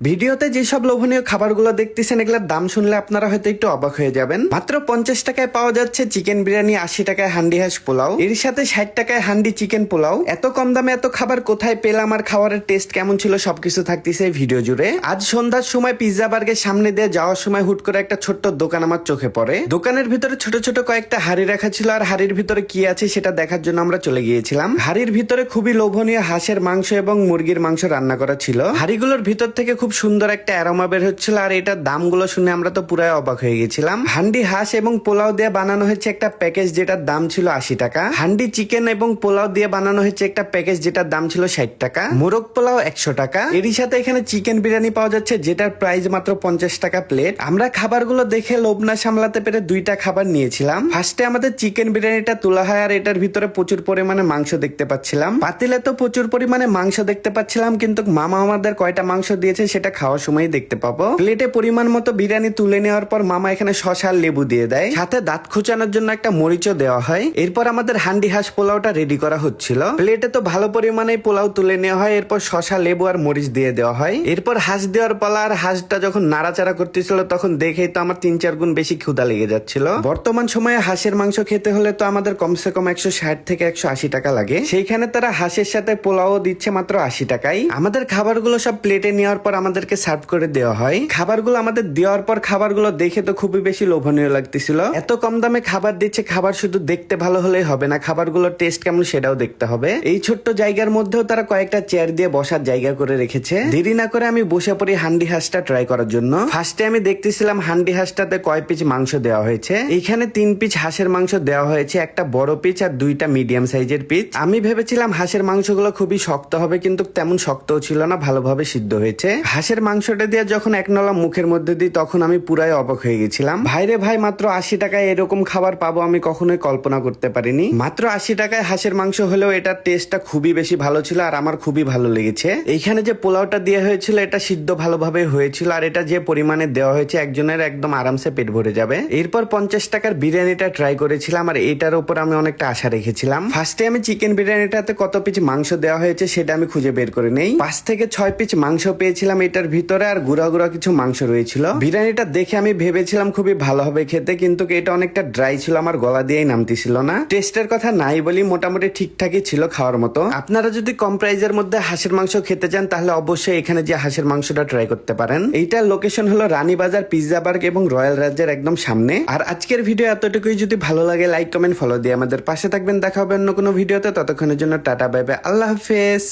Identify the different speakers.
Speaker 1: ভিডিওতে যেসব লোভনীয় খাবারগুলো দেখতেছেন এগুলোর দাম শুনলে আপনারা হয়তো একটু অবাক হয়ে যাবেন। মাত্র 50 টাকায় পাওয়া যাচ্ছে চিকেন বিরিয়ানি, 80 টাকায় হান্ডি হাঁস পোলাও, এর সাথে 60 টাকায় হান্ডি চিকেন পোলাও। এত কম দামে এত খাবার কোথায় পেলাম আর খাবারের টেস্ট কেমন ছিল সবকিছু থাকতেছে এই ভিডিও জুড়ে। আজ সন্ধ্যার সময় পিৎজা বার্গের সামনে দিয়ে যাওয়ার সময় হুট করে একটা ছোট্ট দোকান আমার চোখে পড়ে। দোকানের ভিতরে ছোট ছোট কয়েকটা হাড়ি রাখা ছিল আর হাড়ির ভিতরে কি আছে সেটা দেখার জন্য আমরা চলে গিয়েছিলাম। হাড়ির ভিতরে খুবই লোভনীয় হাঁসের মাংস এবং মুরগির মাংস রান্না করা ছিল। হাড়িগুলোর ভিতর থেকে খুব সুন্দর একটা অ্যারোমা বের হচ্ছিল আর এটার দামগুলো শুনে আমরা তো পুরাই অবাক হয়ে গেছিলাম। হান্ডি হাঁস এবং পোলাও দিয়ে বানানো হয়েছে একটা প্যাকেজ যেটার দাম ছিল 80 টাকা। হান্ডি চিকেন এবং পোলাও দিয়ে বানানো হয়েছে একটা প্যাকেজ যেটার দাম ছিল 60 টাকা। মোরগ পোলাও 100 টাকা। এরই সাথে এখানে চিকেন বিরিয়ানি পাওয়া যাচ্ছে যেটার প্রাইস মাত্র 50 টাকা প্লেট। আমরা খাবারগুলো দেখে লোভ না সামলাতে পেরে দুইটা খাবার নিয়েছিলাম। ফার্স্টে আমাদের চিকেন বিরিয়ানিটা তোলা হয় আর এটার ভিতরে প্রচুর পরিমাণে মাংস দেখতে পাচ্ছিলাম। পাতিলে তো প্রচুর পরিমাণে মাংস দেখতে পাচ্ছিলাম, কিন্তু মামা আমাদের কয়টা মাংস দিয়েছে সেটা খাওয়ার সময় দেখতে পাবো। প্লেটে পরিমাণ মতো বিরিয়ানি তুলে নেওয়ার পর মামা এখানে শসা আর লেবু দিয়ে দেয়, সাথে দাঁত খোঁচানোর জন্য একটা মরিচও দেওয়া হয়। এরপর আমাদের হান্ডি হাঁস পোলাওটা রেডি করা হচ্ছিল। প্লেটে তো ভালো পরিমাণে পোলাও তুলে নেওয়া হয়, এরপর শসা লেবু আর মরিচ দিয়ে দেওয়া হয়। এরপর হাঁস দেওয়ার পালা, আর হাঁসটা যখন নাড়াচাড়া করতেছিল তখন দেখেই তো আমার 3-4 গুণ বেশি ক্ষুধা লেগে যাচ্ছিল। বর্তমান সময়ে হাঁসের মাংস খেতে হলে তো আমাদের কমসে কম 160 থেকে 180 টাকা লাগে, সেইখানে তারা হাঁসের সাথে পোলাও দিচ্ছে মাত্র 80 টাকায়। আমাদের খাবারগুলো সব প্লেটে নেওয়ার পর আমাদেরকে সার্ভ করে দেওয়া হয়। খাবারগুলো আমাদের দেওয়ার পর খাবারগুলো দেখে তো খুবই বেশি লোভনীয় লাগতেছিল। এত কম দামে খাবার দিচ্ছে, খাবার শুধু দেখতে ভালো হলেই হবে না, খাবারগুলোর টেস্ট কেমন সেটাও দেখতে হবে। এই ছোট্ট জায়গার মধ্যেও তারা কয়েকটা চেয়ার দিয়ে বসার জায়গা করে রেখেছে। দেরি না করে আমি বসে পড়ি হান্ডি হাঁসটা ট্রাই করার জন্য। ফার্স্টে আমি দেখতেছিলাম হান্ডি হাঁসটাতে কয় পিস মাংস দেওয়া হয়েছে। এখানে 3 পিস হাঁসের মাংস দেওয়া হয়েছে, একটা বড় পিস আর 2টা মিডিয়াম সাইজের পিস। আমি ভেবেছিলাম হাঁসের মাংসগুলো খুবই শক্ত হবে, কিন্তু তেমন শক্তও ছিল না, ভালোভাবে সিদ্ধ হয়েছে। হাঁসের মাংসটা দিয়ে যখন এক নলা মুখের মধ্যে দিই তখন আমি পুরাই অবাক হয়ে গেছিলাম। ভাইরে ভাই, মাত্র 80 টাকায় এরকম খাবার পাবো আমি কখনোই কল্পনা করতে পারিনি। মাত্র 80 টাকায় হাঁসের মাংস হলেও এটার টেস্টটা খুবই বেশি ভালো ছিল আর আমার খুবই ভালো লেগেছে। এইখানে যে পোলাওটা দেওয়া হয়েছিল এটা সিদ্ধ ভালোভাবে হয়েছিল আর এটা যে পরিমাণে দেওয়া হয়েছে একজনের একদম আরামসে পেট ভরে যাবে। এরপর 50 টাকার বিরিয়ানিটা ট্রাই করেছিলাম আর এটার উপর আমি অনেকটা আশা রেখেছিলাম। ফার্স্টে আমি চিকেন বিরিয়ানিটাতে কত পিস মাংস দেওয়া হয়েছে সেটা আমি খুঁজে বের করে নেই। 5 থেকে 6 পিস মাংস পেয়েছিলাম এটার ভিতরে, আর গুঁড়া গুঁড়া কিছু মাংস রয়েছিল। বিরিয়ানিটা দেখে আমি ভেবেছিলাম খুবই ভালো হবে খেতে, কিন্তু এটা অনেকটা ড্রাই ছিল, আমার গলা দিয়েই নামতেছিল না। টেস্টের কথা নাই বলি, মোটামুটি ঠিকঠাকই ছিল খাওয়ার মতো। আপনারা যদি কম প্রাইজের মধ্যে হাঁসের মাংস খেতে চান তাহলে অবশ্যই এখানে যে হাঁসের মাংসটা ট্রাই করতে পারেন। এইটার লোকেশন হলো রানীবাজার, পিৎজা বার্গ এবং রয়্যাল রাজ্যের একদম সামনে। আর আজকের ভিডিও এতটুকুই। যদি ভালো লাগে লাইক কমেন্ট ফলো দিয়ে আমাদের পাশে থাকবেন। দেখা হবে অন্য কোনো ভিডিওতে, ততক্ষণের জন্য টাটা বাই বাই, আল্লাহ হাফেজ।